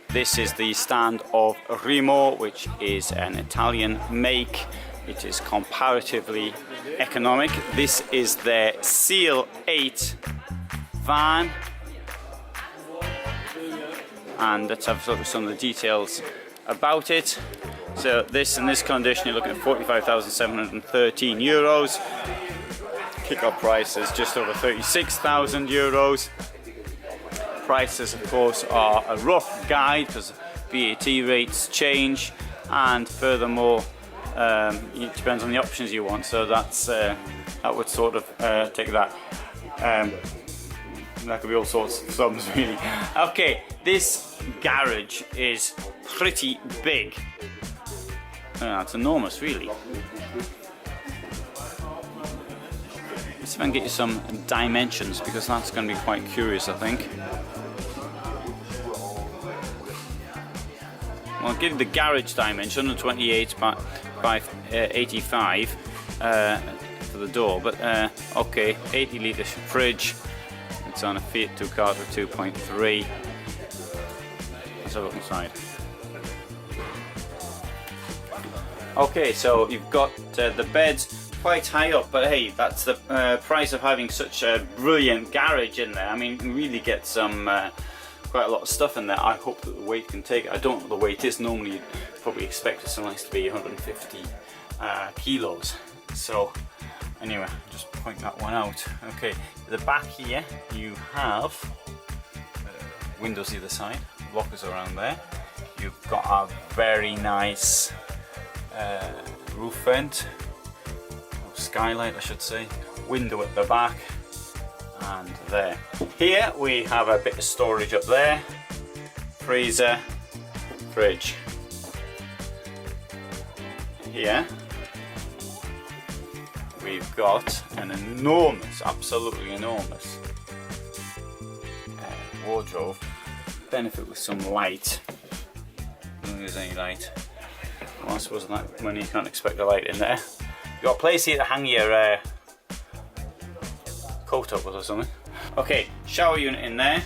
This is the stand of Rimor, which is an Italian make. It is comparatively economic. This is their Seal 8 van. And let's have a look at some of the details about it. So this, in this condition, you're looking at 45,713 euros. Kick-off price is just over 36,000 euros. Prices, of course, are a rough guide because VAT rates change, and furthermore, it depends on the options you want. So that's that would sort of take that. That could be all sorts of sums, really. Okay, this garage is pretty big. It's enormous, really. Let's see if I can get you some dimensions, because that's going to be quite curious, I think. Well, I'll give you the garage dimension, 128 by 85 for the door, but okay, 80 litre fridge. It's on a Fiat Ducato 2.3. Let's have a look inside. Okay, so you've got the beds quite high up, but hey, that's the price of having such a brilliant garage in there. I mean, you really get some quite a lot of stuff in there. I hope that the weight can take it. I don't know what the weight is. Normally you'd probably expect something to be 150 kilos. So anyway, just point that one out. Okay, at the back here you have windows either side, lockers around there. You've got a very nice roof vent, or skylight I should say, window at the back, and there. Here we have a bit of storage up there, freezer, fridge. Here we've got an enormous, absolutely enormous wardrobe. Benefit with some light. I don't think there's any light. Well, I suppose that money you can't expect a light in there. You've got a place here to hang your coat up with or something. Okay, shower unit in there.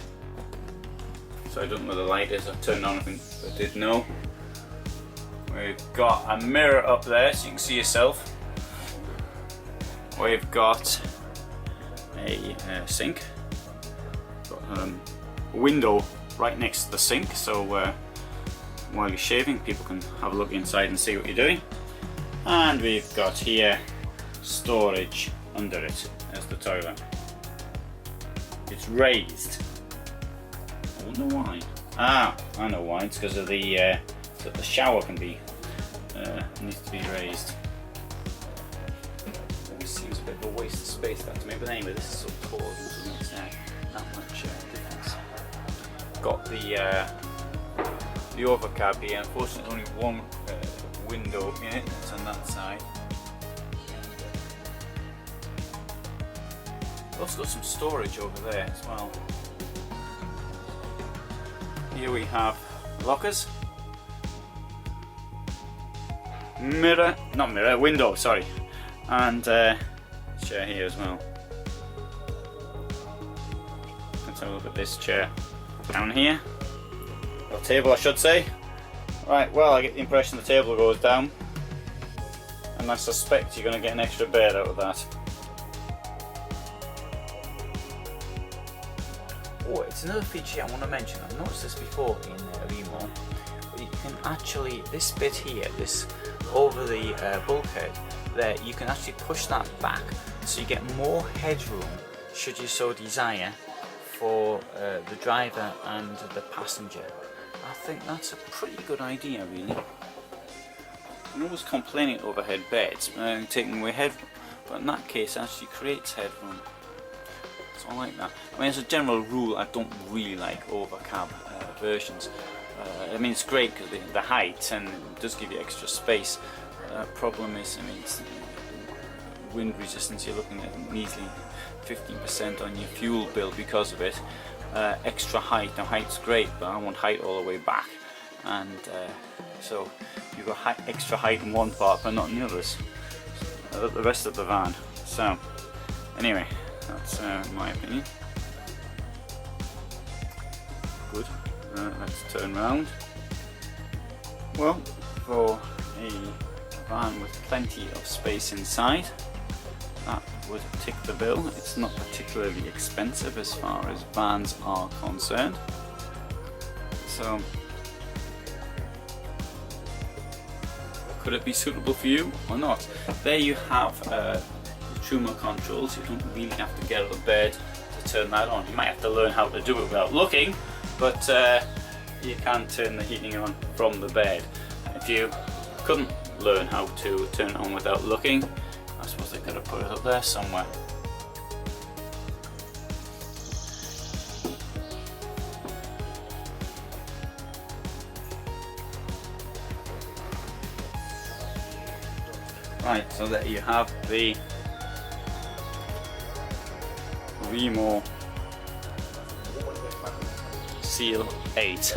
So I don't know where the light is. I've turned on if I did know. We've got a mirror up there so you can see yourself. We've got a sink. Got a window right next to the sink, so while you're shaving, people can have a look inside and see what you're doing. And we've got here storage under it as the toilet. It's raised. I don't know why. Ah, I know why. It's because of the so the shower can be needs to be raised. Always seems a bit of a waste of space that to me, but anyway, this is so tall, it doesn't make that much difference. Got the overcab here. Unfortunately, only one window in it. It's on that side. Also got some storage over there as well. Here we have lockers, window, sorry, and chair here as well. Let's have a look at this chair down here, or table I should say. Right, well, I get the impression the table goes down, and I suspect you're going to get an extra bed out of that. Oh, it's another feature I want to mention. I've noticed this before in Rimor. You can actually, this bit here, this over the bulkhead there, you can actually push that back so you get more headroom, should you so desire, for the driver and the passenger. I think that's a pretty good idea, really. I'm always complaining at overhead beds, taking away headroom, but in that case it actually creates headroom. So I like that. I mean, as a general rule, I don't really like overcab versions. I mean, it's great because the height, and it does give you extra space. Problem is, I mean, it's wind resistance. You're looking at easily 15% on your fuel bill because of it. Extra height. Now, height's great, but I want height all the way back, and so you've got extra height in one part, but not in the others. The rest of the van. So, anyway. That's my opinion. Good. Let's turn round. Well, for a van with plenty of space inside, that would tick the bill. It's not particularly expensive as far as vans are concerned. So, could it be suitable for you or not? There you have the remote controls. You don't really have to get out of bed to turn that on. You might have to learn how to do it without looking, but you can turn the heating on from the bed. If you couldn't learn how to turn it on without looking, I suppose they could have put it up there somewhere. Right, so there you have the Rimor Seal 8.